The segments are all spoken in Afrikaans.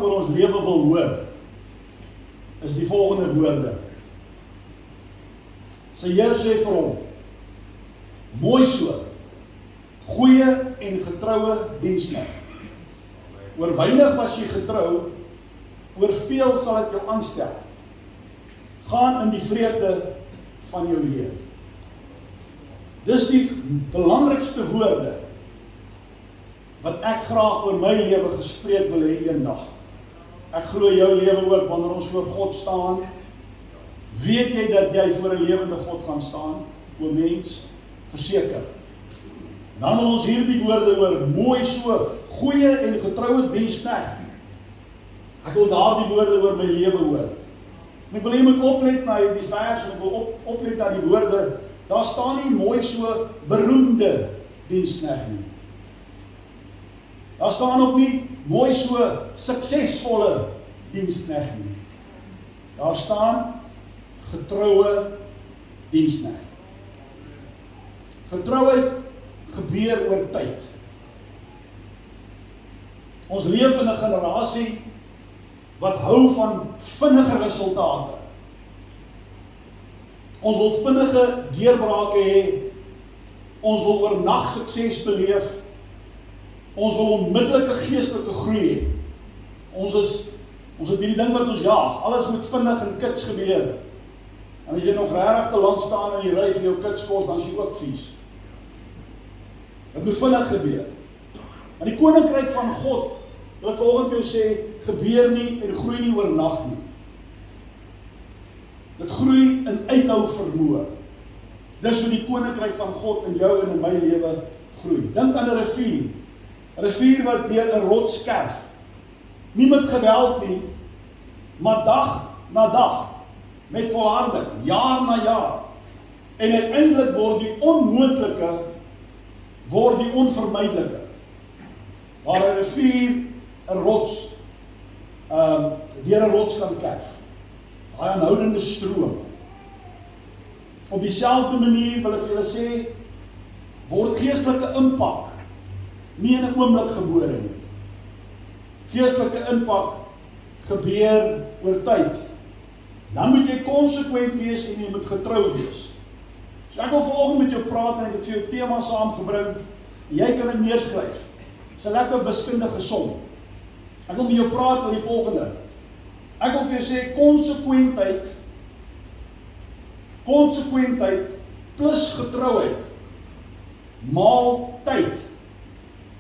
oor ons lewe wil hoor, is die volgende woorde. Sy Here sê vir hom, mooi so, goeie en getroue diensknegt. Oor weinig was jy getrou, oor veel sal ek jou aanstel. Gaan in die vreugde van jou Heer. Dis die belangrikste woorde wat ek graag oor my lewe gespreek wil hê eendag. Ek glo jou lewe ook, wanneer ons voor God staan, weet jy dat jy voor 'n lewende God gaan staan, o mens, verseker. Dan wil ons hierdie woorde oor mooi so, goeie en getroue diensknegt. Ek wil daardie woorde oor my lewe hoor. En ek wil jy moet oplet na die vers, en ek wil oplet na die woorde, daar staan nie mooi so beroemde diensknegt nie. Daar staan ook nie mooi so suksesvolle diensknegt nie. Daar staan getroue diensknegt. Getrouheid gebeur oor tyd. Ons leef in 'n generasie wat hou van vinnige resultate. Ons wil vinnige deurbrake hê. Ons wil oornag sukses beleef. Ons wil onmiddellike geestelike groei hê. Ons het hierdie ding wat ons jaag. Alles moet vinnig en kits gebeur. En as jy nog regtig te lank staan in die ry vir jou kits kos, dan is jy ook vies. Dit moet vinnig gebeur. En die koninkryk van God, wil ek vanoggend vir jou sê, gebeur nie en groei nie oornag nie. Dit groei in uithou vermoë. Dis hoe die koninkryk van God in jou en in my lewe groei. Dink aan 'n rivier. 'n Rivier wat deur 'n rots kerf. Nie met geweld nie, maar dag na dag, met volharding, jaar na jaar. En uiteindelik word die onmoontlike, word die onvermydelike. Waar 'n rivier 'n rots, deur 'n rots kan kerf. Daai aanhoudende stroom. Op dieselfde manier wil ek vir julle sê, word geestelike impak nie in 'n oomblik gebore nie. Geestelike impak gebeur oor tyd. Dan moet jy konsekwent wees en jy moet getrou wees. So ek wil vanoggend met jou praat en ek het vir jou tema saamgebring. Jy kan dit neerskryf. Dis 'n lekker wiskundige som. Ek wil met jou praat oor die volgende. Ek wil vir jou sê konsekwentheid plus getrouheid maal tyd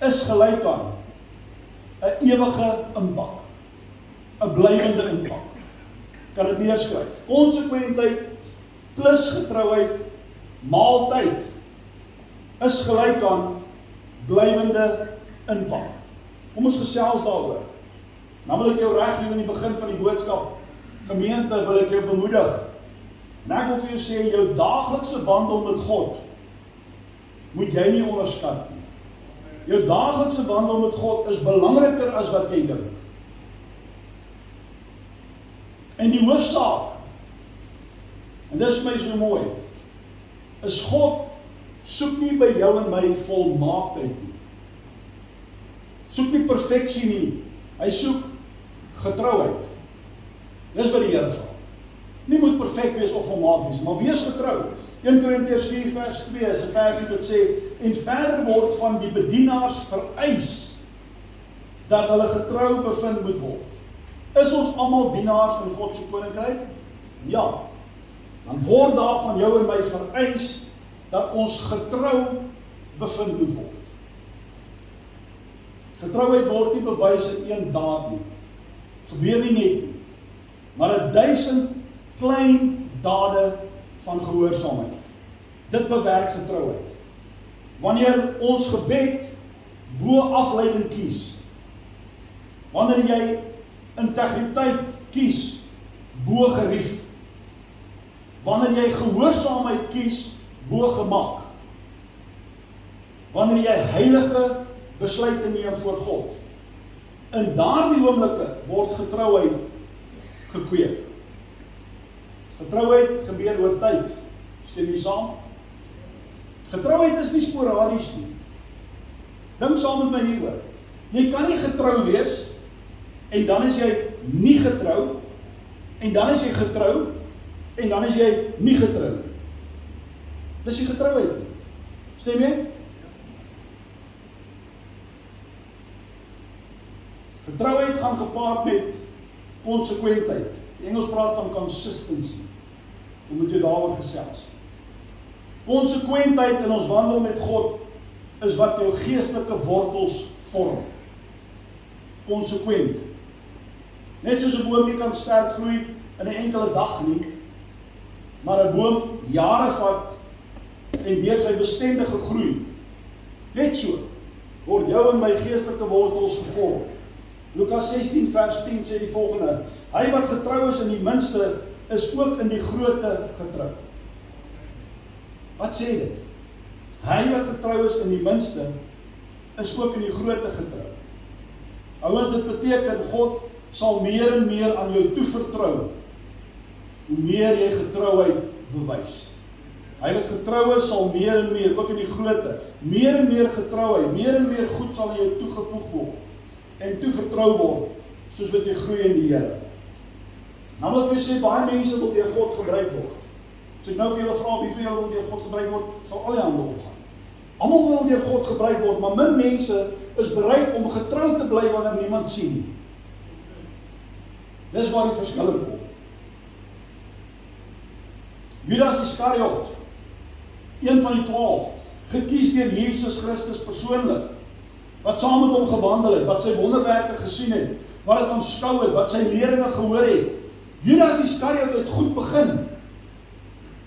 is gelyk aan 'n ewige impak, 'n blywende impak. Kan dit neerskryf. Konsekwentheid plus getrouheid maal tyd is gelyk aan blywende impak. Kom ons gesels daaroor. Nou wil ek jou reg hier in die begin van die boodskap, gemeente, wil ek jou bemoedig. En ek wil vir jou sê, jou daaglikse wandel met God moet jy nie onderskat nie. Jou daaglikse wandel met God is belangriker as wat jy dink. En die hoofsaak, en dis vir my so mooi, is God soek nie by jou en my volmaaktheid nie. Soek nie perfeksie nie. Hy soek getrouheid. Dis wat die Here vra. Nie moet perfek wees of volmaak wees, maar wees getrou. 1 Korintiërs 4 vers 2 is 'n versie wat sê, en verder word van die bedienaars vereis dat hulle getrou bevind moet word. Is ons almal dienaars in God se koninkryk? Ja. Dan word daar van jou en my vereis dat ons getrou bevind moet word. Getrouheid word nie bewys in een daad nie. Gebeur nie net nie. Maar 1000 klein dade van gehoorsaamheid. Dit bewerk getrouheid. Wanneer ons gebed bo afleiding kies, wanneer jy integriteit kies bo gerief, wanneer jy gehoorsaamheid kies bo gemak, wanneer jy heilige besluite neem voor God, in daardie oomblikke word getrouheid gekweek. Getrouheid gebeur oor tyd. Stem jy saam? Getrouheid is nie sporadies nie. Dink saam met my hieroor. Jy kan nie getrou wees en dan is jy nie getrou, en dan is jy getrou, en dan is jy nie getrou. Dis die getrouheid. Stem jy? Getrouheid gaan gepaard met konsekwentheid. Die Engels praat van consistency. Hoe moet jy daaroor gesels? Konsekwentheid in ons wandel met God is wat jou geestelike wortels vorm. Konsekwent. Net soos 'n boom nie kan sterk groei in 'n enkele dag nie, maar 'n boom jare vat en deur sy bestendige groei. Net so word jou en my geestelike wortels gevorm. Lukas 16 vers 10 sê die volgende: Hy wat getrou is in die minste, is ook in die groote getrou. Wat sê dit? Hy wat getrou is in die minste, is ook in die groote getrou. Ouers, dit beteken God sal meer en meer aan jou toevertrou, hoe meer jy getrouheid bewys. Hy wat getrou is, sal meer en meer, ook in die groote, meer en meer getrouheid, meer en meer goed sal jou toegevoeg word, en toevertrou word, soos wat jy groei in die Here. Nou wil ek vir sê, baie mense wil deur God gebruik word. As ek nou vir julle vra, wie van julle wil deur God gebruik word, sal al die hande opgaan. Almal wil deur God gebruik word, maar min mense is bereid om getrou te bly wanneer niemand sien nie. Dis waar die verskil kom. Judas Iskariot, een van die 12, gekies deur Jesus Christus persoonlik, wat saam met hom gewandel het, wat sy wonderwerke gesien het, wat het aanskou het, wat sy leringe gehoor het. Judas Iskariot het goed begin,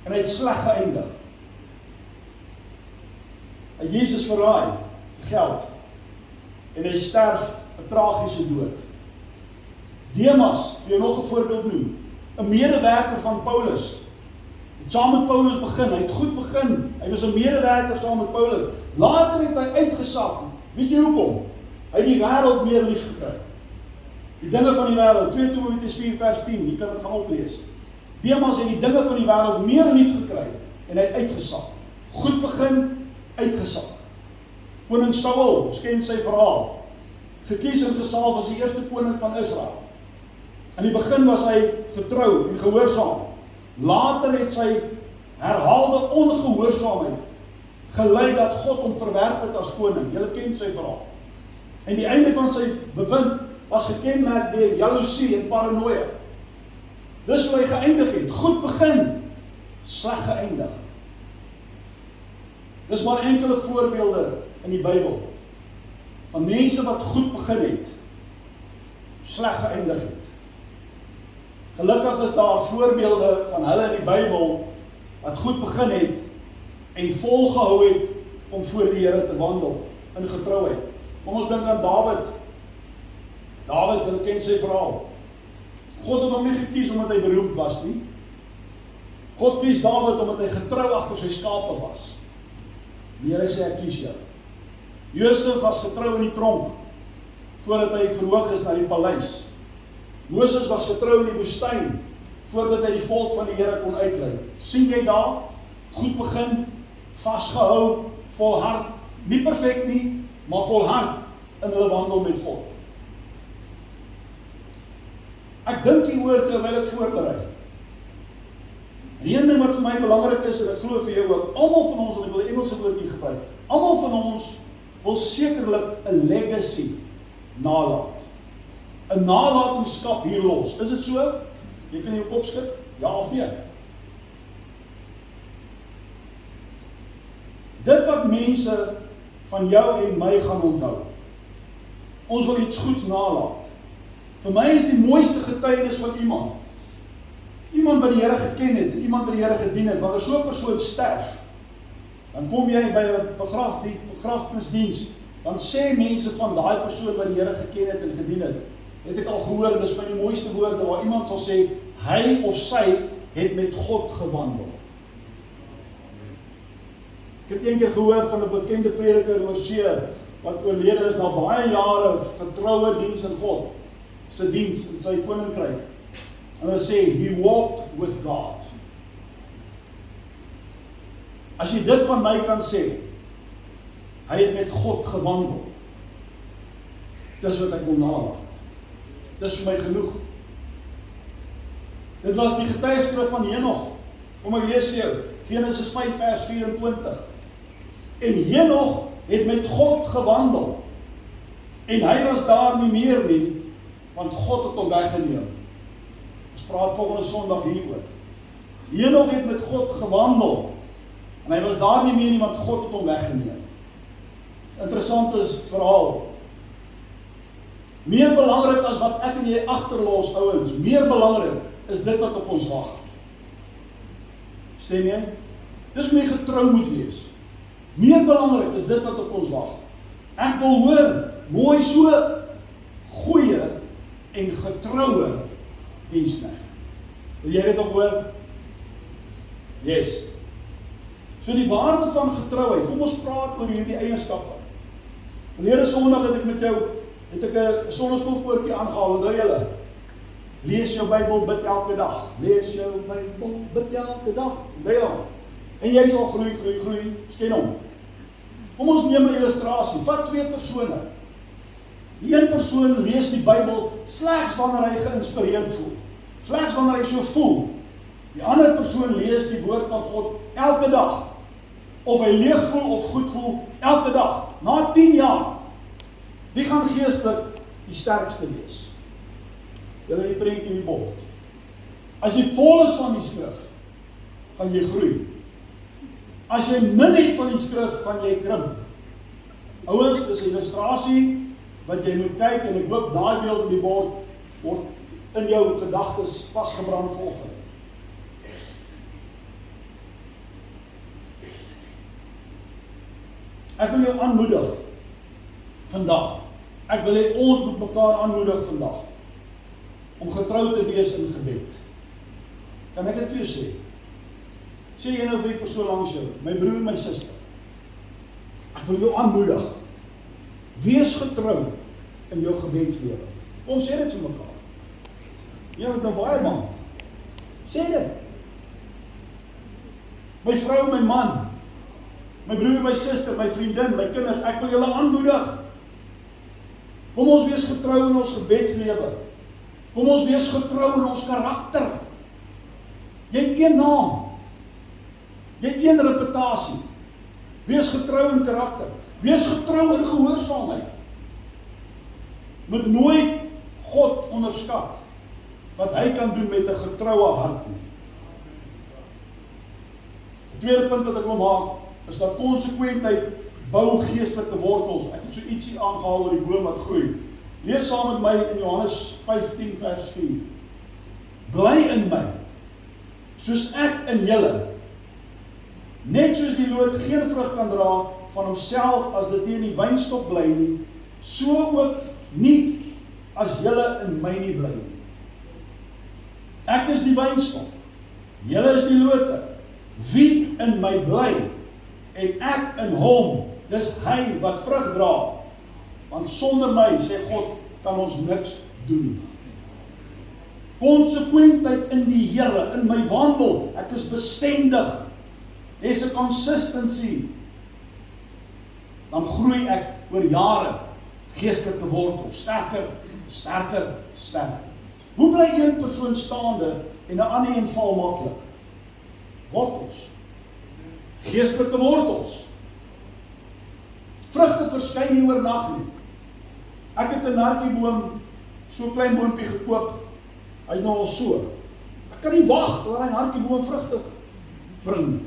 en hy het sleg geëindig. Hy het Jesus verraai, vir geld, en hy sterf 'n tragiese dood. Demas, vir jou nog 'n voorbeeld noem, 'n medewerker van Paulus, het saam met Paulus begin, hy het goed begin, hy was 'n medewerker saam met Paulus, later het hy uitgesak, weet jy hoekom? Hy het die wêreld meer lief gekry. Die dinge van die wêreld, 2 Timoteus 4 vers 10, jy kan dit gaan oplees. Demas het die dinge van die wêreld meer lief gekry, en hy het uitgesak. Goed begin, uitgesak. Koning Saul, ons ken sy verhaal, gekies en gesalf as die eerste koning van Israel. In die begin was hy getrou en gehoorsaam. Later het sy herhaalde ongehoorsaamheid gelei dat God hom verwerp het as koning. Julle ken sy verhaal. En die einde van sy bewind was gekenmerk deur jaloesie en paranoia. Dis hoe hy geëindig het. Goed begin, sleg geëindig. Dis maar enkele voorbeelde in die Bybel van mense wat goed begin het, sleg geëindig het. Gelukkig is daar voorbeelde van hulle in die Bybel wat goed begin het en volgehou het om voor die Here te wandel in getrouheid. Kom ons dink aan Dawid. Dawid, hulle ken sy verhaal. God het hom nie gekies omdat hy beroemd was nie. God kies Dawid omdat hy getrou agter sy skape was. Die Here sê ek kies jou. Josef was getrou in die tronk voordat hy verhoog is na die paleis. Moses was getrou in die woestyn voordat hy die volk van die Here kon uitlei. Sien jy daar? Goed begin, vasgehou, volhard, nie perfek nie, maar volhard in hulle wandel met God. Ek dink hieroor terwyl ek voorberei. En een ding wat vir my belangrik is, en ek glo vir jou ook, almal van ons, en ek wil die Engelse woord nie gebruik, almal van ons wil sekerlik 'n legacy nalat. 'n nalatenskap hier los. Is dit so? Jy kan jou kop skud, ja of nee? Dit wat mense van jou en my gaan onthou. Ons wil iets goeds nalaat. Vir my is die mooiste getuienis van iemand wat die Here geken het, en iemand wat die Here gedien het, wanneer so 'n persoon sterf, dan kom jy by 'n begrafnisdiens, dan sê mense van daai persoon wat die Here geken het en gedien het ek al gehoor, en dis van die mooiste woorde, waar iemand sal sê, hy of sy het met God gewandel. Ek het een keer gehoor van 'n bekende prediker oor see, wat oorlede is na baie jare getroue diens in God, sy diens in sy koninkryk. En hulle sê, he walked with God. As jy dit van my kan sê, hy het met God gewandel. Dis wat ek wil nalaat. Dis vir my genoeg. Dit was die getuieskrif van Henog. Kom ek lees vir jou, Genesis 5 vers 24. En Henog het met God gewandel, en hy was daar nie meer nie, want God het hom weggeneem. Ons praat volgende Sondag hieroor. Henog het met God gewandel, en hy was daar nie meer nie, want God het hom weggeneem. Interessant is verhaal. Meer belangrik as wat ek en jy agterlos, ouens, meer belangrik is dit wat op ons wag. Stem jy? Dis hoe jy getrou moet wees. Meer belangrik is dit wat op ons wag. Ek wil hoor, mooi so goeie en getroue diensknegt. Wil jy dit ook hoor? Yes. So die waarde van getrouheid, kom ons praat oor hierdie eienskappe. Verlede Sondag het ek met jou, het ek 'n sonnespoelpoortjie aangehaal, onthou julle? Lees jou Bybel, bid elke dag. Lees jou Bybel, bid elke dag. Onthou julle? En jy sal groei, sken hom. Kom ons neem 'n illustrasie, vat 2 persone. Die een persoon lees die Bybel slegs wanneer hy geïnspireerd voel. Slegs wanneer hy so voel. Die ander persoon lees die woord van God elke dag. Of hy leeg voel of goed voel, elke dag. Na 10 jaar. Wie gaan geestelik die sterkste wees? Julle die prentjie in die bord. As jy vol is van die skrif, gaan jy groei. As jy min het van die skrif, gaan jy krimp. Ouens, dis 'n illustrasie wat jy moet kyk, en ek hoop daai beeld op die bord word in jou gedagtes vasgebrand volgende. Ek wil jou aanmoedig vandag. Ek wil hê ons moet mekaar aanmoedig vandag om getrou te wees in gebed. Kan ek dit vir jou sê? Sê jy nou vir die persoon langs jou, my broer, my suster. Ek wil jou aanmoedig. Wees getrou in jou gebedslewe. Kom sê dit vir mekaar. Jy het nou baie man. Sê dit. My vrou, my man, my broer, my suster, my vriendin, my kinders, ek wil julle aanmoedig. Kom ons wees getrou in ons gebedslewe. Kom ons wees getrou in ons karakter. Jy het een naam. Jy het een reputasie. Wees getrou in karakter. Wees getrou in gehoorsaamheid. Moet nooit God onderskat wat hy kan doen met 'n getroue hart nie. Die tweede punt wat ek wil maak, is dat konsekwentheid bou geestelike wortels. Ek het so ietsie aangehaal oor die boom wat groei. Lees saam met my in Johannes 15 vers 4. Bly in my, soos ek in julle. Net soos die loot geen vrug kan dra van homself as dit nie in die wynstok bly nie, so ook nie as julle in my nie bly nie. Ek is die wynstok, julle is die lote. Wie in my bly en ek in hom, dis hy wat vrug dra. Want sonder my, sê God, kan ons niks doen nie. Konsekwentheid in die Here, in my wandel, ek is bestendig. There's a consistency. Dan groei ek oor jare geestelike wortels, sterker. Hoe bly een persoon staande en 'n ander een val maklik? Wortels. Geestelike wortels. Vrugte verskyn nie oornag nie. Ek het 'n narkieboom, so 'n klein boompie gekoop. Hy's nou al so. Ek kan nie wag tot hy narkieboom vrugte bring.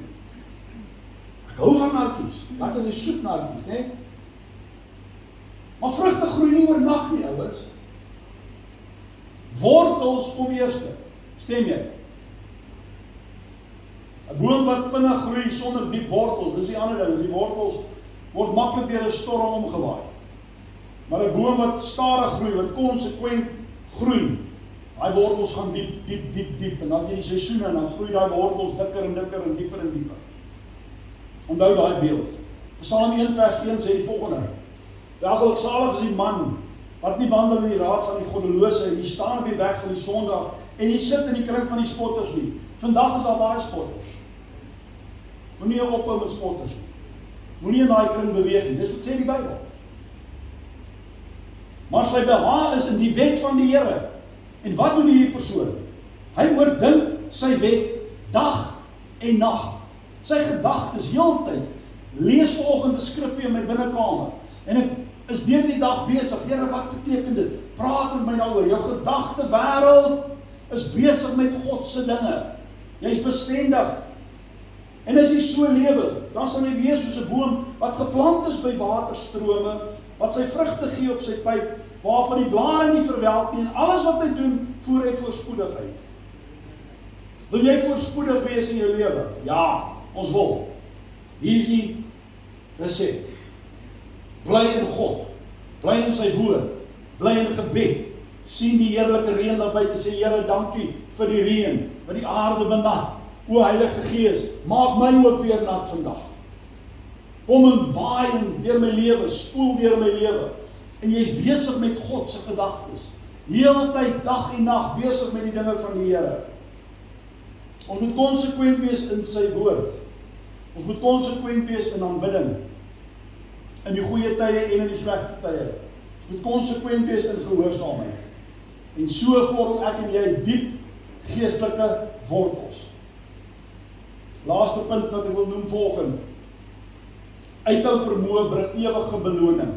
Ek hou van narkies. Wat is die soet narkies, né? Maar vrugte groei nie oornag nie, ouers. Wortels kom eerste. Stem jy? 'n boom wat vinnig groei sonder diep wortels, dis die ander ding, die wortels word maklik deur 'n storm omgewaai. Maar 'n boom wat stadig groei, wat konsekwent groei, daai wortels gaan diep, en dan jy die seisoene, en dan groei daai wortels dikker en dieper. Onthou daai beeld. Psalm 1 vers 1 sê die volgende: Welgeluksalig is die man wat nie wandel in die raad van die goddelose en nie staan op die weg van die sondag en nie sit in die kring van die spotters nie. Vandag is daar baie spotters. Moenie ophou met spotters nie. Moenie in daai kring beweeg nie. Dis wat sê die Bybel. Maar sy behaag is in die wet van die Here. En wat doen hierdie persoon? Hy oordink sy wet dag en nag. Sy gedagtes heeltyd. Lees vanoggend 'n skrifgie in my binnekamer. En ek is deur die dag besig. Here, wat beteken dit? Praat met my daaroor. Jou gedagte wêreld is besig met God se dinge. Jy's bestendig. En as jy so lewe, dan sal jy wees soos 'n boom wat geplant is by waterstrome, wat sy vrugte gee op sy tyd, waarvan die blare nie verwelk nie, en alles wat hy doen, voer hy voorspoedig uit. Wil jy voorspoedig wees in jou lewe? Ja, ons wil. Hier is die resep. Bly in God, bly in sy woord, bly in gebed, sien die heerlike reën daar buite, sê Here, dankie vir die reën, wat die aarde benat. O Heilige Gees, maak my ook weer nat vandag. Kom en waai deur my lewe, spoel deur my lewe. En jy's besig met God se gedagtes. Heeltyd, dag en nag, besig met die dinge van die Here. Ons moet konsekwent wees in sy woord. Ons moet konsekwent wees in aanbidding. In die goeie tye en in die slegte tye. Ons moet konsekwent wees in gehoorsaamheid. En so vorm ek en jy diep geestelike wortels. Laaste punt wat ek wil noem volgende. Uithou vermoë bring ewige beloning.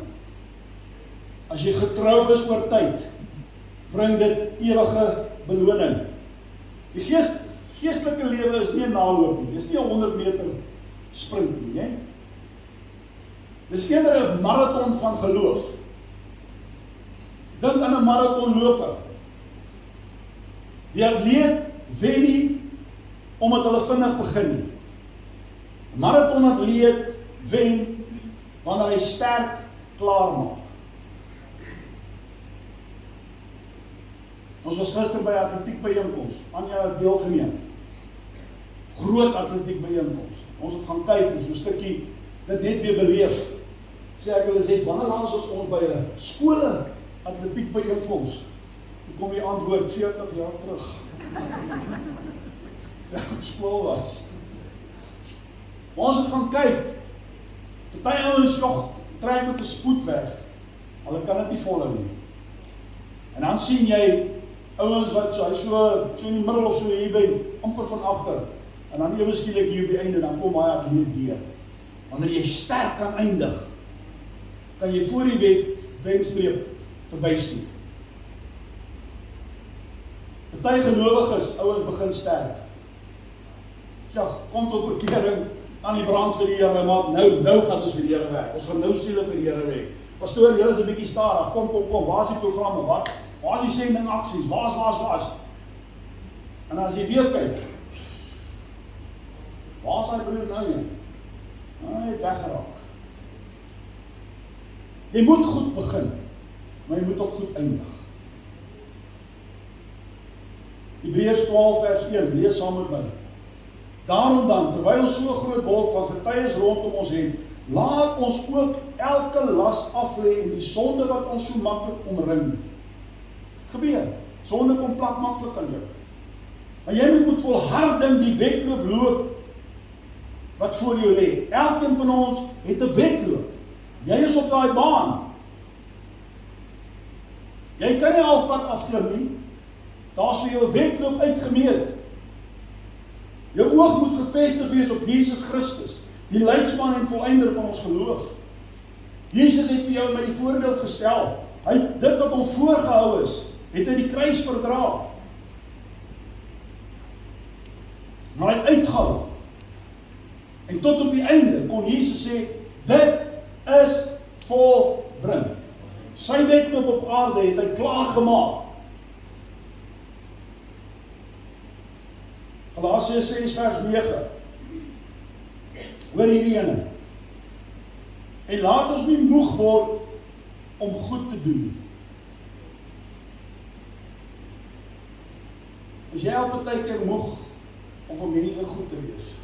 As jy getrou is oor tyd, bring dit ewige beloning. Die geestelike lewe is nie 'n naloop nie. Dis nie 'n 100 meter sprint nie, né? Dis eerder 'n marathon van geloof. Dink aan 'n marathonloper. Die atleet wen nie omdat hulle vinnig begin nie. 'n Marathonatleet wen wanneer hy sterk klaar maak. Ons was gister by atletiek byeenkoms. Anja het deelgeneem. Groot atletiek byeenkoms. Ons het gaan kyk en so 'n stukkie dit net weer beleef. Sê ek wil sê, wanneer laas was ons by 'n skole atletiek byeenkoms? Toe kom die antwoord 40 jaar terug. Ek op skool was. Maar ons het gaan kyk. Party ouens trek met 'n spoed weg. Hulle kan dit nie volhou nie. En dan sien jy ouens wat so in die middel of so hier by amper van agter. En dan ewe skielik hier op die einde dan kom hy atleet deur. Wanneer jy sterk kan eindig, kan jy voor die wenstreep verbyskiet. Party gelowiges, ouens begin sterk. Ja, kom tot bekering aan die brand vir die Here, maar nou gaan ons vir die Here werk. Ons gaan nou siele vir die Here werk. Pastoor, julle is 'n bietjie stadig. Kom, waar is die programme? Waar is die sending aksies? Waar? En as jy weer kyk, waar is hy broer nou nie? Hy het weggeraak. Jy moet goed begin, maar jy moet ook goed eindig. Hebreërs 12 vers 1, lees saam met my. Daarom dan, terwyl ons so 'n groot wolk van getuies rondom ons het, laat ons ook elke las aflê en die sonde wat ons so maklik omring. Het gebeur, sonde kom plat maklik aan jou. Maar jy moet met volharding die wedloop loop wat voor jou lê. Elkeen van ons het 'n wedloop. Jy is op daai baan. Jy kan nie halfpad afklim nie. Daar's vir jou 'n wedloop uitgemeet. Jou oog moet gefestig wees op Jesus Christus, die leidsman en volëinder van ons geloof. Jesus het vir jou en my die voorbeeld gestel. Dit wat hom voorgehou is, het hy die kruis verdra. Maar hy het uitgehou. En tot op die einde kon Jesus sê, dit is volbring. Sy wedloop op aarde het hy klaar gemaak. Galasiërs 6 vers 9. Hoor hierdie ene. En laat ons nie moeg word om goed te doen nie. Is jy al partykeer moeg om vir mense goed te wees?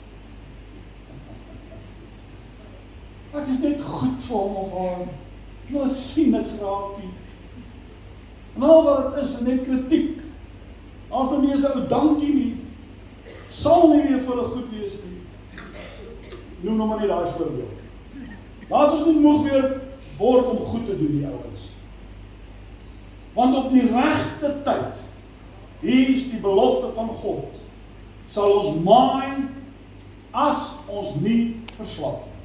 Ek is net goed vir hom of haar. Hulle sien niks raak nie. En al wat het is net kritiek. As nou nie eens 'n dankie nie, sal nie weer vir hulle goed wees nie. Noem nou maar net daai voorbeeld. Laat ons nie moeg weer word om goed te doen, die ouens. Want op die regte tyd hier is die belofte van God, sal ons maai as ons nie verslap nie.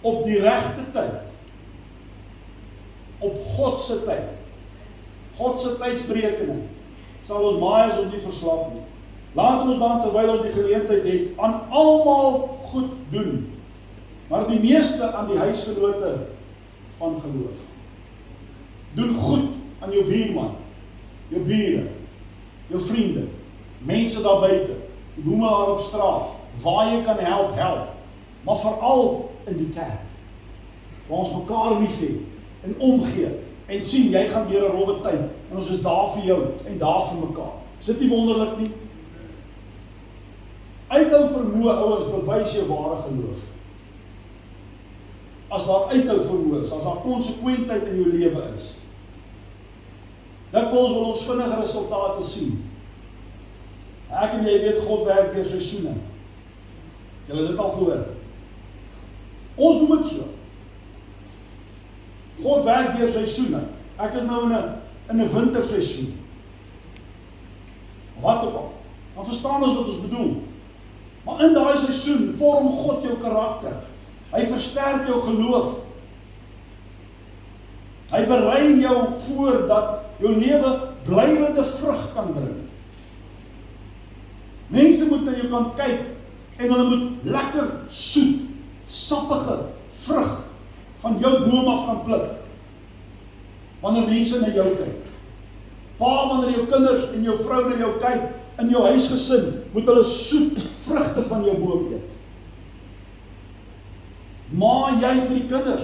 Op die regte tyd, op God se tyd, God se tydsberekening, sal ons maai as ons nie verslap nie. Laat ons dan, terwyl ons die geleentheid het, aan almal goed doen, maar die meeste aan die huisgenote van geloof. Doen goed aan jou buurman, jou bure, jou vriende, mense daar buite, die boemelaar op straat, waar jy kan help, maar veral in die kerk, waar ons mekaar liefhet en omgee, en sien, jy gaan deur 'n rowwe tyd, en ons is daar vir jou, en daar vir mekaar. Is dit nie wonderlik nie? Uithou vermoë, ouens, bewys jou ware geloof. As daar uithou vermoë is, as daar konsekwentheid in jou lewe is, dikwels wil ons vinnige resultate sien. Ek en jy weet, God werk deur seisoene. Julle het dit al gehoor. Ons noem dit so. God werk deur seisoene. Ek is nou in 'n winterseisoen. Wat ook al. Dan verstaan ons wat ons bedoel. Maar in daai seisoen vorm God jou karakter. Hy versterk jou geloof. Hy berei jou voor dat jou lewe blywende vrug kan bring. Mense moet na jou kan kyk en hulle moet lekker soet, sappige vrug van jou boom af kan pluk. Wanneer mense na jou kyk. Pa, wanneer jou kinders en jou vrou na jou kyk, in jou huisgesin, moet hulle soet vrugte van jou boom eet. Maar jy vir die kinders,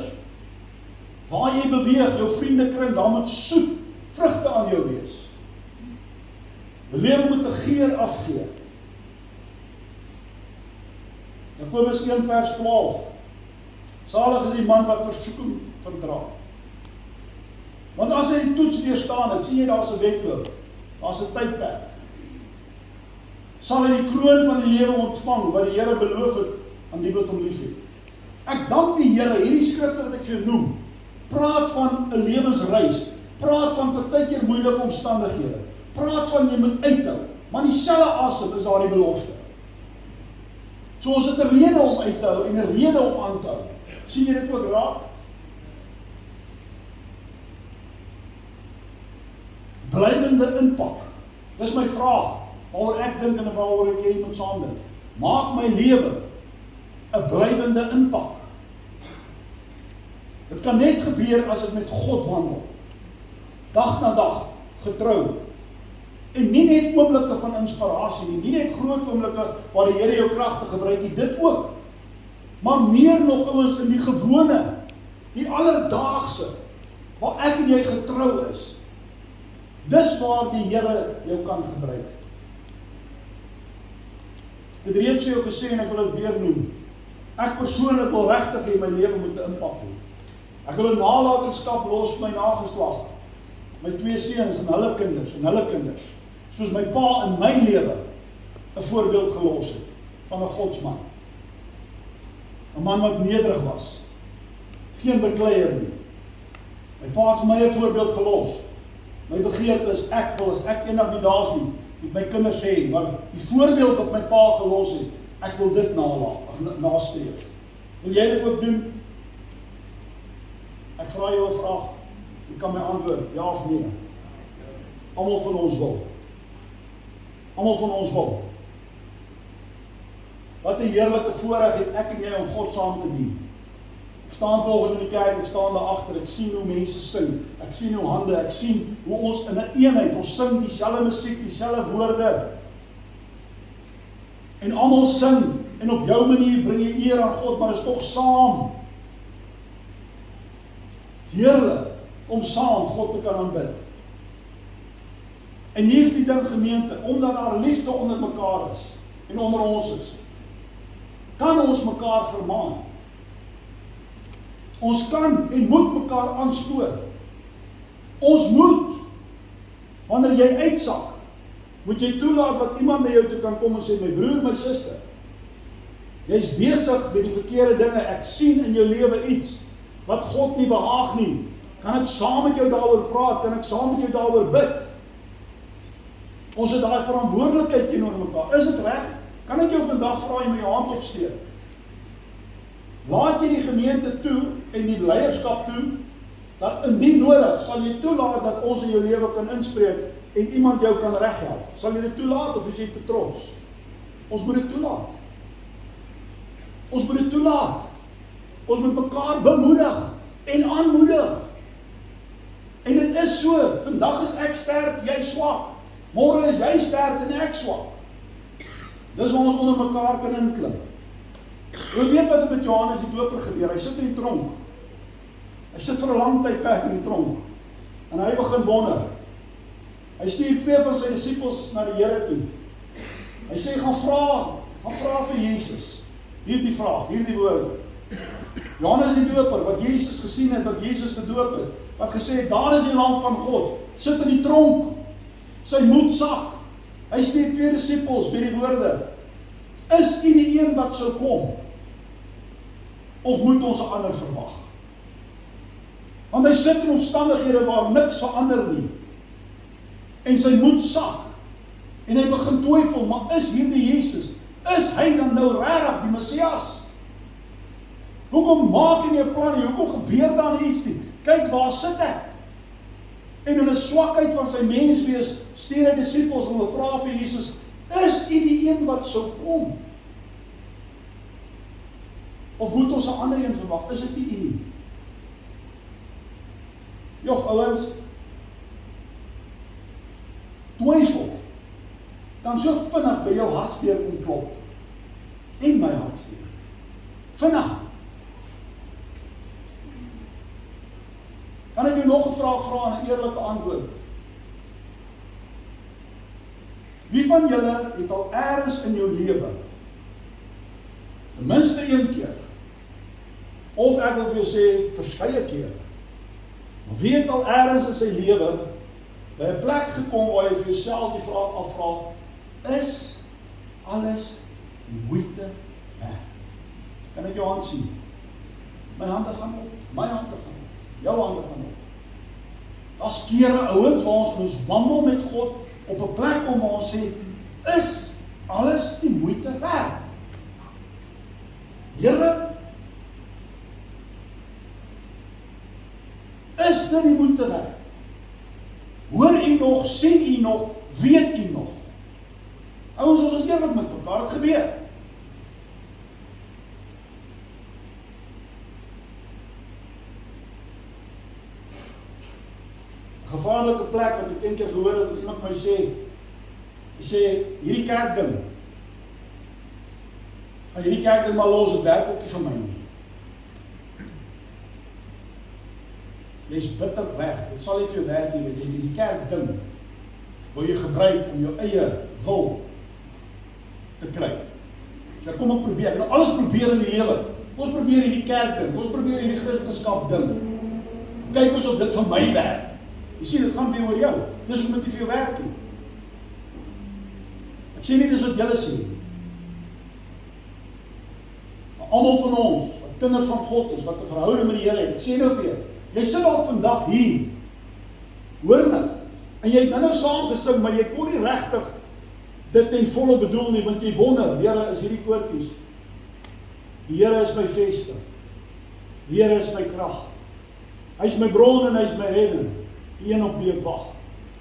waar jy beweeg, jou vriendekring, daar moet soet vrugte aan jou wees. Die lewe moet 'n geur afgee. Jakobus 1 vers 12. Salig is die man wat versoeking verdra. Want as hy die toets weerstaan het, sien jy daar's 'n wedloop, daar's 'n tydperk. Sal hy die kroon van die lewe ontvang wat die Here beloof het aan die wat hom liefhet. Ek dank die Here, hierdie skrifte wat ek vir jou noem, praat van 'n lewensreis, praat van partykeer moeilike omstandighede, praat van jy moet uithou, maar in dieselfde asem is daar die belofte. So ons het 'n rede om uit te hou en 'n rede om aan te hou. Sien jy dit ook raak? Blywende impak. Dis my vraag, waaroor ek dink en waaroor ek iemand saam dink. Maak my lewe 'n blywende impak. Dit kan net gebeur as ek met God wandel. Dag na dag, getrou. En nie net oomblikke van inspirasie nie, nie net groot oomblikke waar die Here jou krag te gebruik nie, dit ook. Maar meer nog ouens in die gewone, die alledaagse, waar ek en jy getrou is. Dis waar die Here jou kan gebruik. Ek het reeds jou gesê en ek wil dit weer noem. Ek persoonlik wil regtig hê my lewe moet 'n impak hê. Ek wil 'n nalatenskap los vir my nageslag. My 2 seuns en hulle kinders. Soos my pa in my lewe 'n voorbeeld gelos het van 'n godsman. 'n Man wat nederig was. Geen bekleier nie. My pa het vir my 'n voorbeeld gelos. My begeerte is ek wil as ek eendag nie daar is nie, moet my kinders sê, maar die voorbeeld wat my pa gelos het, ek wil dit nastreef. Wil jy dit ook doen? Ek vra jou 'n vraag. Jy kan my antwoord, ja of nee. Almal van ons wil. Almal van ons wil. Wat 'n heerlike voorreg het ek en jy om God saam te dien. Ek staan volgens in die kerk, ek staan daar agter, ek sien hoe mense sing, ek sien hoe hande, ek sien hoe ons in 'n eenheid, ons sing dieselfde musiek, dieselfde woorde. En almal sing, en op jou manier bring jy eer aan God, maar is tog saam. Heerlik om saam God te kan aanbid. En hier is die ding gemeente, omdat daar liefde onder mekaar is, en onder ons is, kan ons mekaar vermaan. Ons kan en moet mekaar aanspoor. Ons moet, wanneer jy uitsak, moet jy toelaat dat iemand na jou toe kan kom en sê, my broer, my suster, jy is besig met die verkeerde dinge, ek sien in jou lewe iets, wat God nie behaag nie, kan ek saam met jou daaroor praat, kan ek saam met jou daaroor bid? Ons het daai verantwoordelikheid teenoor mekaar. Is dit reg? Kan ek jou vandag vra jy met jou hand opsteek? Laat jy die gemeente toe en die leierskap toe, dat indien nodig, sal jy toelaat dat ons in jou lewe kan inspreek en iemand jou kan reghelp? Sal jy dit toelaat of is jy te trots? Ons moet dit toelaat. Ons moet dit toelaat. Ons moet mekaar bemoedig en aanmoedig. En dit is so, vandag is ek sterk, jy swak. Môre is jy sterk en ek swak. Dis waar ons onder mekaar kan inklim. Jy weet wat met Johannes die Doper gebeur, hy sit in die tronk. Hy sit vir 'n lang tydperk in die tronk. En hy begin wonder. Hy stuur 2 van sy disippels na die Here toe. Hy sê, gaan vra vir Jesus. Hierdie vraag, hierdie woorde. Johannes die Doper, wat Jesus gesien het, wat Jesus gedoop het, wat gesê het, daar is die lam van God, sit in die tronk, sy moed sak. Hy stuur 2 disippels by die woorde, is u die een wat sou kom, of moet ons 'n ander verwag? Want hy sit in omstandighede waar niks verander nie, en sy moed sak, en hy begin twyfel, maar is hierdie Jesus, is hy dan nou regtig die Messias? Hoekom maak hy nie 'n plan nie? Hoekom gebeur daar nie iets nie? Kyk, waar sit ek? En in 'n swakheid van sy menswees stuur hy disippels en hulle vra vir Jesus, is u die een wat sou kom? Of moet ons 'n ander een verwag? Is dit nie u nie? Jog, ouens, twyfel kan so vinnig by jou hartsteer kom klop. En my hartsteer. Vinnig. Kan ek jou nog 'n vraag vra en 'n eerlike antwoord? Wie van julle het al eers in jou lewe, ten minste 1 keer, of ek wil vir jou sê, verskeie kere, maar wie het al eers in sy lewe by 'n plek gekom waar jy vir jouself die vraag afvra, is alles die moeite werd? Kan ek jou hand sien? My hande gaan op, my hande gaan op, jou hande gaan op. Daar's kere, ouens, waar ons wandel met God op 'n plek waar ons sê, is alles die moeite werd? Here, is dit die moeite werd? Hoor u nog, sien u nog, weet u nog? Ouens, ons is eerlik met mekaar, het gebeur. Gevaarlike plek wat ek een keer gehoor het, dat iemand my sê, hierdie kerkding, gaan hierdie kerkding maar los, het werk ook nie vir my nie. Jy is bitter weg, dit sal nie vir jou werk nie, want jy die kerkding, wil jy gebruik om jou eie wil te kry. So kom ek probeer, ek nou alles probeer in die lewe, ons probeer hierdie kerkding, ons probeer hierdie Christendom ding, kyk ons of dit vir my werk. Jy sien, dit gaan weer oor jou. Dis hoe moet jy vir jou werk nie. Ek sê nie dis wat julle sê. Maar almal van ons, wat kinders van God is, wat 'n verhouding met die Here het, ek sê nou vir jou, jy sit al vandag hier, hoor my, en jy het nou saam gesing, maar jy kon nie regtig dit ten volle bedoel nie, want jy wonder, Here, is hierdie koortjies? Die Here is my vesting. Die Here is my krag. Hy is my bron en hy is my redding. Die een op wie ek wag.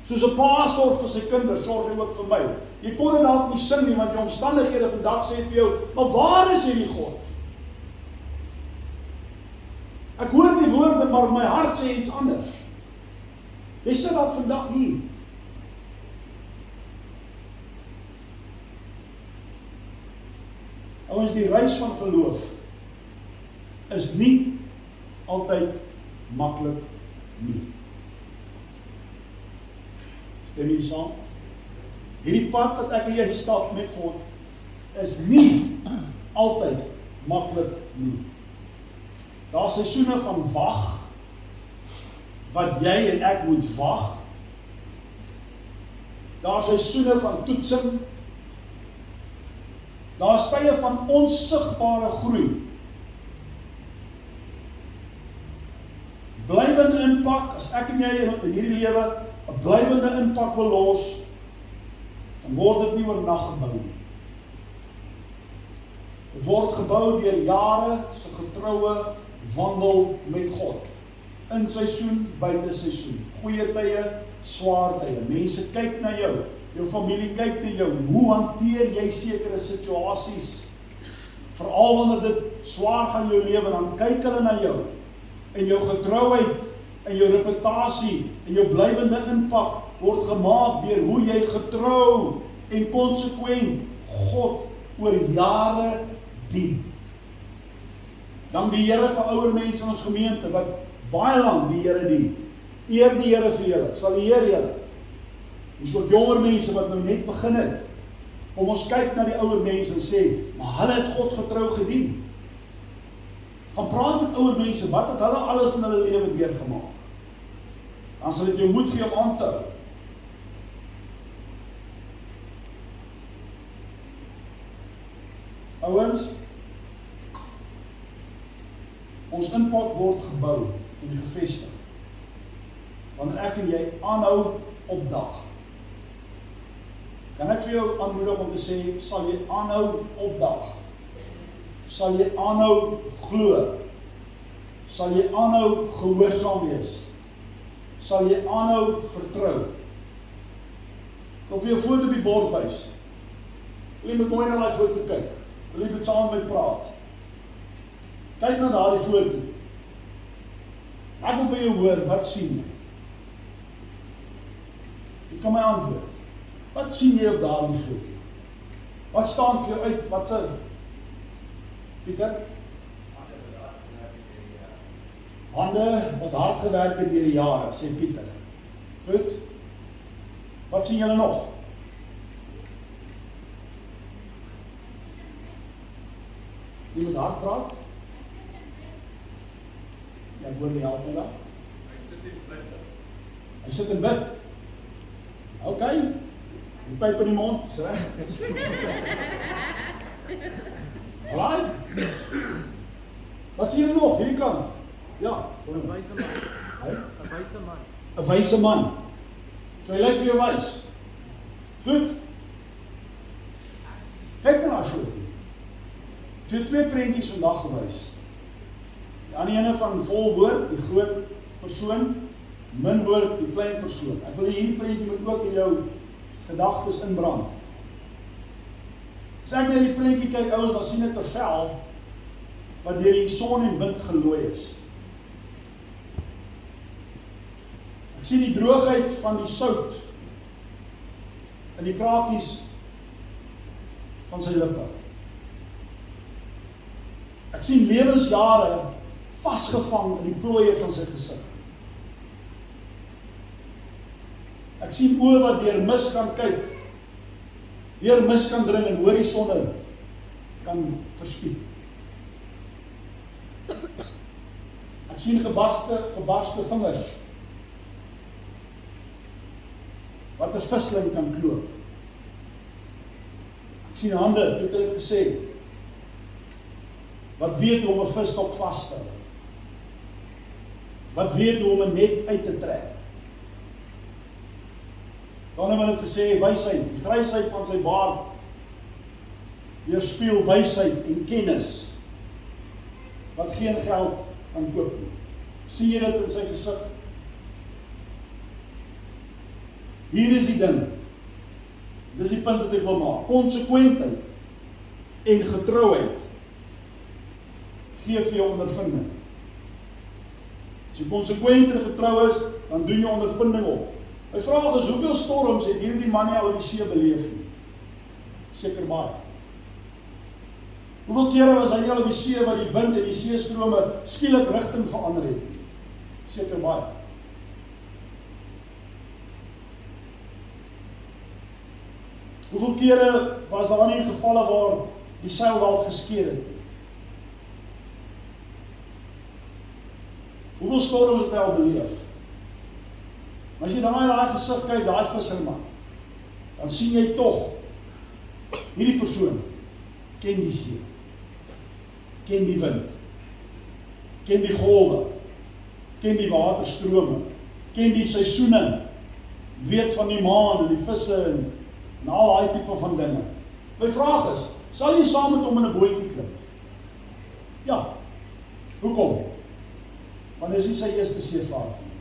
Soos 'n pa sorg vir sy kinders, sorg hy ook vir my. Jy kon dit dalk nie sing nie, want jou omstandighede vandag sê vir jou, maar waar is hierdie God? Ek hoor die woorde, maar my hart sê iets anders. Jy sit dalk vandag hier. Ouens, die reis van geloof is nie altyd maklik nie. Stem jy saam? Hierdie pad wat ek en jy stap met God is nie altyd maklik nie. Daar is seisoene van wag, wat jy en ek moet wag. Daar is seisoene van toetsing. Daar is tye van onsigbare groei. Blywende impak, as ek en jy in hierdie lewe 'n blywende impak wil los, dan word dit nie oornag gebou nie. Dit word gebou deur jare se getroue wandel met God. In seisoen, buite seisoen. Goeie tye, swaar tye. Mense kyk na jou. Jou familie kyk na jou. Hoe hanteer jy sekere situasies? Veral wanneer dit swaar gaan in jou lewe, dan kyk hulle na jou. En jou getrouheid, en jou reputasie, en jou blywende impak word gemaak deur hoe jy getrou en konsekwent God oor jare dien. Dan die Here vir ouer mense in ons gemeente wat baie lank die Here dien. Eer die Here vir julle, sal die Here julle. Dis ook jonger mense wat nou net begin het. Kom ons kyk na die ouer mense en sê, maar hulle het God getrou gedien. Gaan praat met ouer mense, wat het hulle alles in hulle lewe deurgemaak? Dan sal dit jou moed gee om aan te hou. Ouens, ons impak word gebou en gevestig. Wanneer ek en jy aanhou opdag. Kan ek vir jou aanmoedig om te sê, sal jy aanhou opdag? Sal jy aanhou glo? Sal jy aanhou gehoorsaam wees? Sal jy aanhou vertrou? Ek wil vir jou foto op die bord wys. Jy moet mooi na die foto kyk. Jy moet saam met praat. Kyk na daardie foto. Ek wil by jou hoor, wat sien jy? Jy kan my antwoord. Wat sien jy op daardie foto? Wat staan vir jou uit? Wat sê? Pieter? Hande wat hard gewerk het deur die jare, sê Pieter. Goed? Wat sien julle nog? Jy moet hard praat? Ja, ek hoor nie help my daar. Hy sit in bid. Ok, die pyp in die mond, sê. Alright? Wat sien jy nog, hierdie kant? Ja. 'n wyse man. Hy? 'n wyse man. 'n wyse man. So hy lyk vir jou wys. Goed? Kyk na daai foto. Ek het twee prentjies vandag gewys. Die ander ene van vol woord, die groot persoon, min woord, die klein persoon. Ek wil hierdie prentjie moet ook in jou gedagtes inbrand. As ek na die prentjie kyk, ouens, dan sien ek 'n vel wat deur die son en wind gelooi is. Ek sien die droogheid van die sout in die krakies van sy lippe. Ek sien lewensjare vasgevang in die plooie van sy gesig. Ek sien oë wat deur mis kan kyk, deur mis kan dring en horisonne kan verspied. Ek sien gebarste vingers wat 'n visling kan knoop. Ek sien hande, Pieter het gesê, wat weet hoe om 'n visstok vas te hou. Wat weet hoe om 'n net uit te trek. Dan het hy gesê, wysheid, die grysheid van sy baard weerspieël wysheid en kennis wat geen geld kan koop nie. Sien jy dit in sy gesig? Hier is die ding. Dis die punt wat ek wil maak. Konsekwentheid en getrouheid gee vir jou ondervinding. As jy konsekwent en getrou is, dan doen jy ondervinding op. My vraag is, hoeveel storms het hierdie man nie al op die see beleef nie? Seker baie. Hoeveel kere was hy nie al op die see waar die wind en die seestrome skielik rigting verander het? Seker baie. Hoeveel kere was daar nie gevalle waar die seil dalk geskeur het? Hoeveel storms het hy al beleef? Maar as jy dan na daai gesig kyk, daai visserman, dan sien jy tog, hierdie persoon ken die see, ken die wind, ken die golwe, ken die waterstrome, ken die seisoene, weet van die maan en die visse en en al daai tipe van dinge. My vraag is, sal jy saam met hom in 'n bootjie klim? Ja. Hoekom? Want dit is nie sy eerste seevaart nie.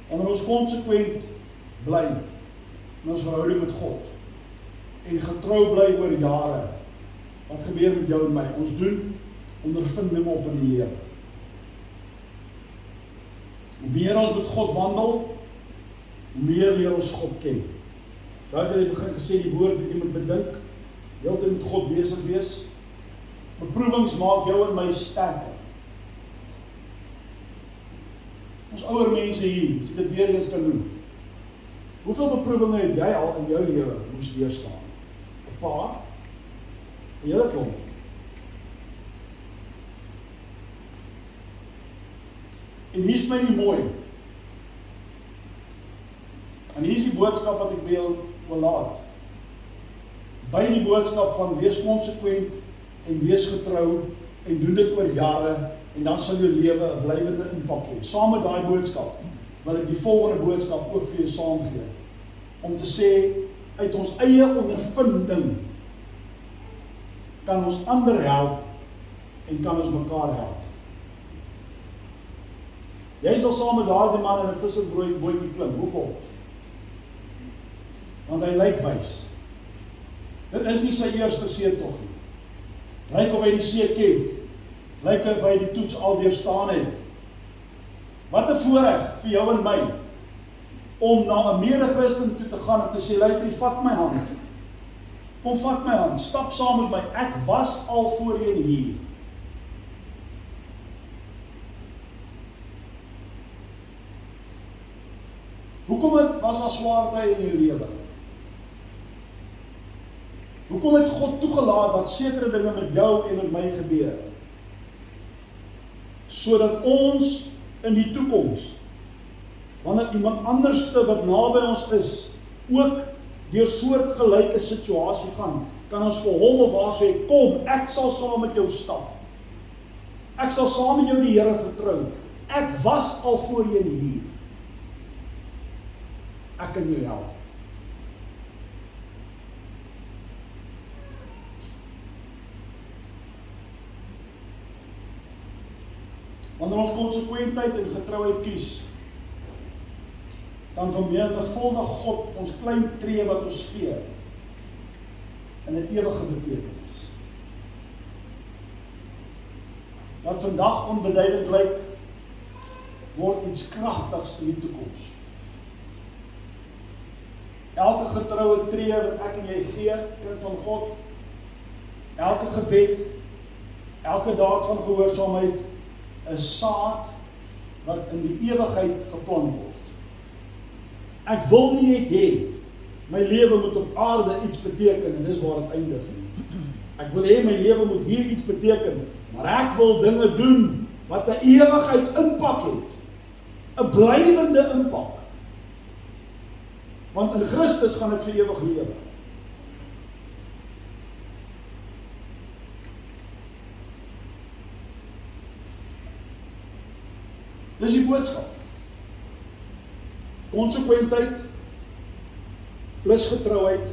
Wanneer ons konsekwent bly in ons verhouding met God en getrou bly oor jare, wat gebeur met jou en my? Ons doen ondervinding op in die lewe. Hoe meer ons met God wandel, hoe meer leer ons God ken. Daar het hy begin gesê, die woord wat jy moet bedink, heeltyd met God besig wees. Beproewings maak jou en my sterker. Ons ouer mense hier, as jy dit weer eens kan doen. Hoeveel beproewinge het jy al in jou lewe moes weerstaan? 'n Paar? 'n hele klomp. En hier is my nie mooi. En hier is die boodskap wat ek wil laat. By die boodskap van wees konsekwent en wees getrou en doen dit oor jare en dan sal jou lewe 'n blywende impak hê. Saam met daai boodskap wil ek die volgende boodskap ook vir jou saamgee. Om te sê, uit ons eie ondervinding kan ons ander help en kan ons mekaar help. Jy sal saam met daardie man in 'n vissersbootjie klim. Hoekom? Want hy lyk wys. Dit is nie sy eerste seetog nie. Lyk of hy die see ken. Lyk of hy die toets al deurstaan het. Wat 'n voorreg vir jou en my om na 'n mede-Christen toe te gaan en te sê, luister, vat my hand. Kom vat my hand, stap saam met my. Ek was al voorheen hier. Hoekom was daar swaar tye in jou lewe? Hoekom het God toegelaat dat sekere dinge met jou en met my gebeur? Sodat ons in die toekoms, wanneer iemand anderste wat naby ons is, ook deur soortgelyke situasie gaan, kan ons vir hom of haar sê, kom, ek sal saam met jou stap. Ek sal saam met jou die Here vertrou. Ek was al voorheen hier. Ek kan jou help. Wanneer ons konsekwentheid en getrouheid kies, dan vermenigvuldig God ons klein tree wat ons gee in 'n ewige betekenis. Wat vandag onbeduidend lyk, word iets kragtigs in die toekoms. Elke getroue tree wat ek en jy gee, kind van God, elke gebed, elke daad van gehoorsaamheid, is saad wat in die ewigheid geplant word. Ek wil nie net hê, my lewe moet op aarde iets beteken, en dis waar het eindig. Ek wil hê, my lewe moet hier iets beteken, maar ek wil dinge doen, wat 'n ewigheidsimpak het. 'n blywende impak. Want in Christus gaan dit vir ewig lewe. Dis die boodskap. Konsekwentheid plus getrouheid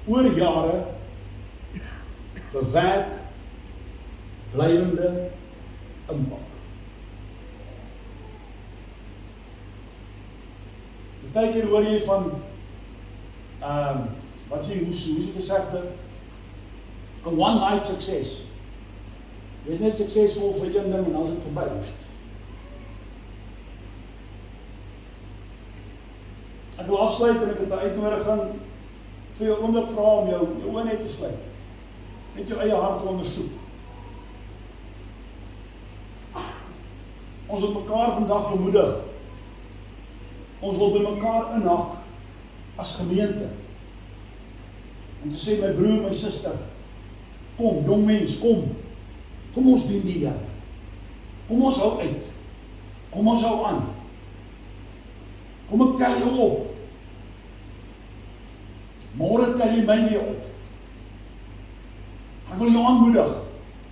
oor jare bewerk blywende impak. Partykeer hoor jy van wat sê hoe is die gesegde? 'n one night success. Jy is net suksesvol vir een ding en dan is dit verby. Ek wil afsluit en ek het 'n uitnodiging vir jou oomblik vra om jou oë net te sluit. Net jou eie hart ondersoek. Ons wil mekaar vandag bemoedig. Ons wil by mekaar inhak as gemeente. Om te sê, my broer, my suster, kom, jong mens, kom. Kom ons dien die Here. Kom ons hou uit. Kom ons hou aan. Kom ek tel jou op. Môre tel jy my weer op. Ek wil jou aanmoedig.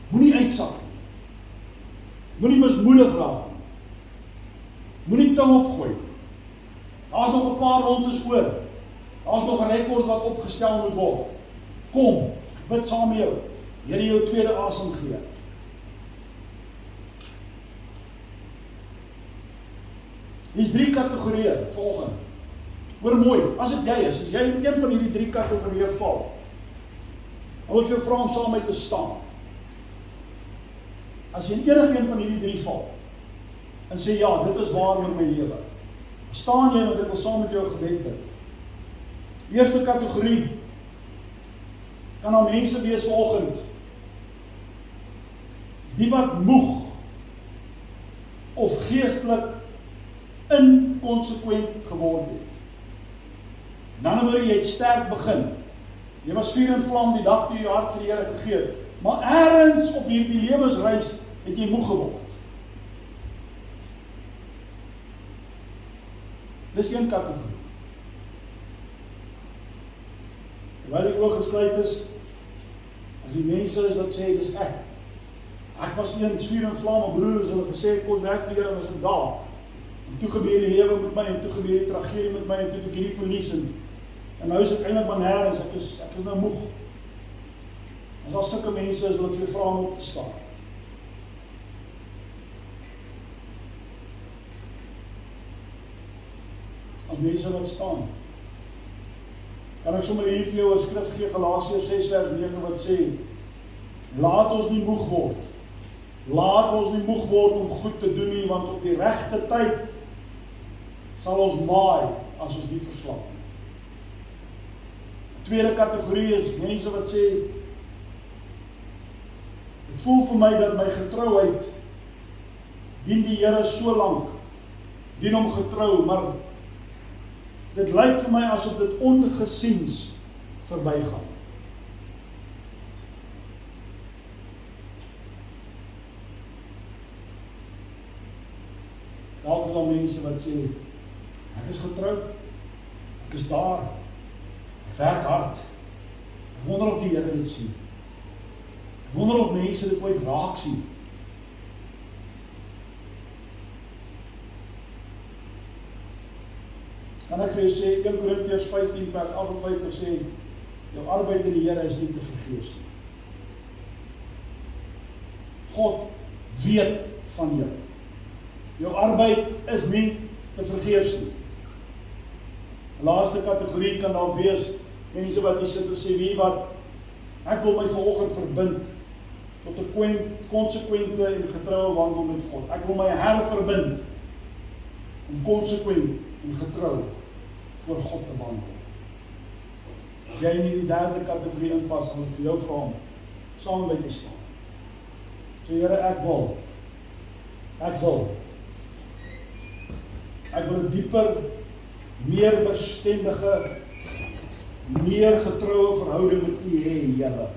Moenie uitsak nie. Moenie mismoedig raak nie. Moenie tong opgooi. Daar's nog 'n paar rondes oor. Daar's nog 'n rekord wat opgestel moet word. Kom, ek bid saam met jou. Here jou tweede asem gee. Hier's 3 kategorieë volgende. Hoor mooi, as dit jy is, as jy in een van hierdie 3 kategorieë val, dan wil ek jou vra om saam met my te staan. As jy in enige een van hierdie 3 val, en sê ja, dit is waar met my lewe, staan jy, want ek wil saam met jou gebed bid. Eerste kategorie, kan daar mense wees vanoggend, die wat moeg, of geestelik inkonsekwent geword het. En dan word jy het sterk begin. Jy was vuur en vlam die dag toe jy hart vir die Here gegee het. Maar ergens op hierdie lewensreis het jy moeg geword. Dis een kategorie. Terwyl die oog gesluit is, as die mense is wat sê, dis ek. Ek was eens vuur en vlam, broers, hulle gesê, kom werk vir Here, was ek daar. En toe gebeur die lewe met my, en toe gebeur die tragedie met my, en toe het ek hierdie verlies, en nou is ek eintlik maar nêrens, ek is nou moeg. As daar sulke mense is, wil ek vir vra om op te staan. As mense wat staan, kan ek sommer hier vir jou 'n skrif gee, Galasiërs 6:9 wat sê, laat ons nie moeg word. Laat ons nie moeg word om goed te doen nie, want op die regte tyd sal ons maai as ons nie verslap nie. Die tweede kategorie is mense wat sê, dit voel vir my dat my getrouheid dien die Here so lank, dien hom getrou, maar dit lyk vir my asof dit ongesiens verbygaan. Dalk is daar mense wat sê, ek is getrou, ek is daar, ek werk hard, ek wonder of die Here dit sien. Ek wonder of mense dit ooit raak sien. Kan ek vir jou sê, 1 Korintiërs 15:58 sê, jou arbeid in die Here is nie te vergeefs nie. God weet van jou. Jou arbeid is nie te vergeefs nie. Die laaste kategorie kan daar wees, mense wat hier sit en sê, wie wat, ek wil my vanoggend verbind tot 'n konsekwente en getroue wandel met God. Ek wil my herverbind om konsekwent en getrou voor God te wandel. As jy in die derde kategorie inpas, dan moet ek vir jou vra om saam met te staan. So Here, ek wil 'n dieper, meer bestendige, meer getroue verhouding met U hê, Here.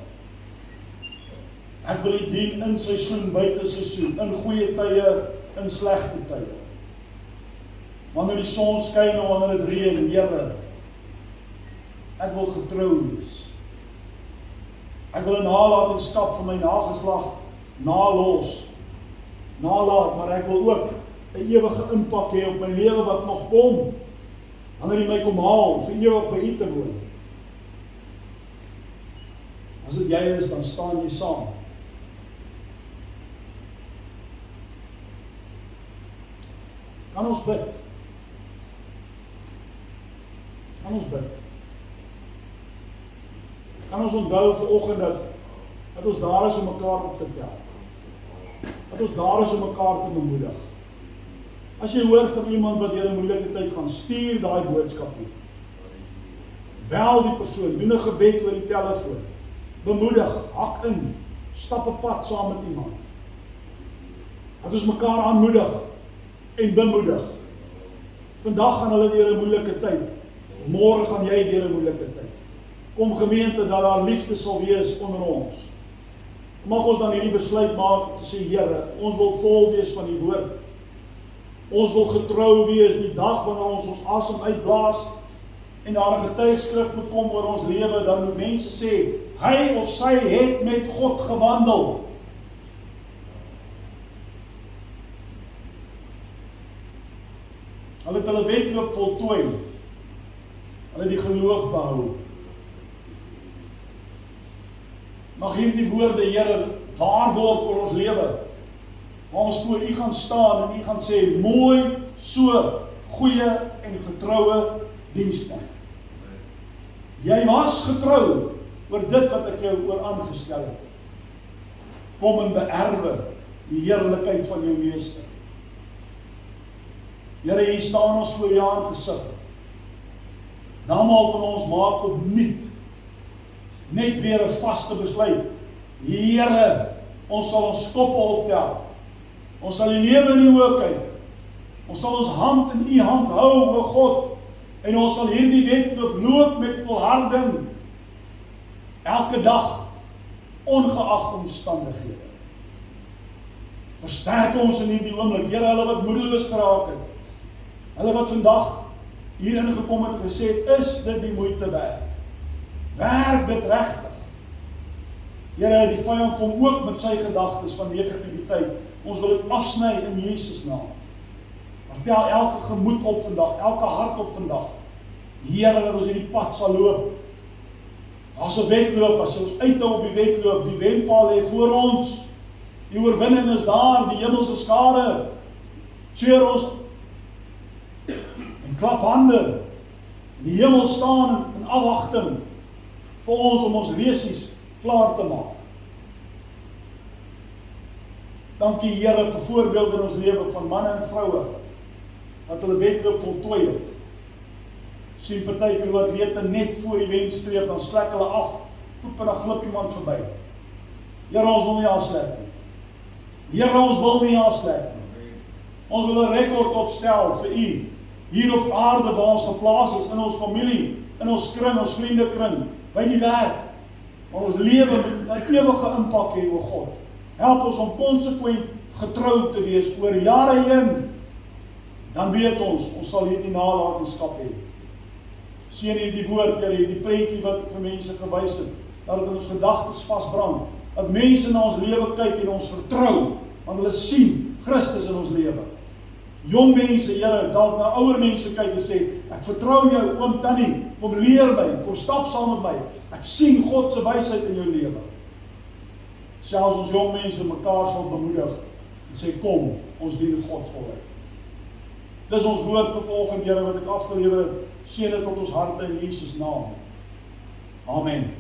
Ek wil U dien in seisoen, buite seisoen, in goeie tye, in slegte tye. Wanneer die son skyn en wanneer dit reën, Here, ek wil getrou wees. Ek wil 'n nalatenskap vir my nageslag nalaat, maar ek wil ook 'n ewige impak hê op my lewe wat nog kom, wanneer U my kom haal, vir ewig by U te woon. As dit jy is, dan staan jy saam. Kan ons bid? Kan ons bid? Kan ons onthou vanoggend dat ons daar is om mekaar op te tel. Dat ons daar is om mekaar te bemoedig. As jy hoor van iemand wat deur 'n moeilike tyd gaan, stuur daai boodskap nie. Bel die persoon, doen 'n gebed oor die telefoon. Bemoedig, hak in, stap 'n pad saam met iemand. Dat ons mekaar aanmoedig en bemoedig. Vandag gaan hulle deur 'n moeilike tyd. Môre gaan jy deur 'n moeilike tyd. Kom gemeente, dat daar liefde sal wees onder ons. Mag ons dan hierdie besluit maak om te sê, Here, ons wil vol wees van die woord. Ons wil getrou wees die dag wanneer ons asem uitblaas en daar 'n getuigskrif moet kom oor ons lewe, dan moet mense sê, hy of sy het met God gewandel. Hulle het hulle wedloop voltooi. Hulle het die geloof behou. Mag hierdie woorde, Here, waar word oor ons lewe, waar ons voor U gaan staan en U gaan sê, mooi, so, goeie en getroue diensknegt. Jy was getrou oor dit wat ek jou oor aangestel het. Kom en beerwe die heerlikheid van jou meester. Here, hier staan ons voor U aangesig. Almal van ons maak opnuut net weer 'n vaste besluit. Here, ons sal ons koppe optel. Ons sal die lewe in U oë kyk. Ons sal ons hand in U hand hou, o God, en ons sal hierdie wedloop loop met volharding. Elke dag, ongeag omstandighede. Versterk ons in hierdie oomblik, Here, hulle wat moedeloos geraak het. Hulle wat vandag hierin gekom het en gesê, is dit die moeite werd? Werk dit regtig? Here, die vyand kom ook met sy gedagtes van negativiteit. Ons wil dit afsny in Jesus naam. Vertel elke gemoed op vandag, elke hart op vandag. Here, dat ons hierdie pad sal loop. As 'n wedloop, as ons uithou op die wedloop, die wenpaal lê voor ons. Die oorwinning is daar, die hemelse skare cheer ons en klap hande. Die hemel staan in afwagting vir ons om ons resies klaar te maak. Dankie Here vir voorbeelde in ons lewe van manne en vroue wat hulle wedloop voltooi het. Sien partykeer hoe atlete net voor die wenstreep, dan slek hulle af, oep en dan glip iemand verby. Here, ons wil nie afslek nie. Here, ons wil nie afslek nie. Ons wil 'n rekord opstel vir U, hier op aarde waar ons geplaas is, in ons familie, in ons kring, ons vriendekring, by die werk. Maar ons lewe met 'n ewige impak hê, o God. Help ons om konsekwent getrou te wees oor jare heen. Dan weet ons sal hierdie nalatenskap hê. Seën hierdie woord, Here, hierdie prentjie wat ek vir mense gewys het, dat dit in ons gedagtes vasbrand, dat mense na ons lewe kyk en ons vertrou, want hulle sien Christus in ons lewe. Jong mense, Here, dalk na ouer mense kyk en sê, ek vertrou jou, oom Tannie, kom leer my, kom stap saam met my, ek sien God se wysheid in jou lewe. Selfs ons jong mense mekaar sal bemoedig en sê, kom, ons dien God voluit. Dis ons woord vir vanoggend, Here, wat ek afgelewer het, seën dit tot ons harte in Jesus naam. Amen.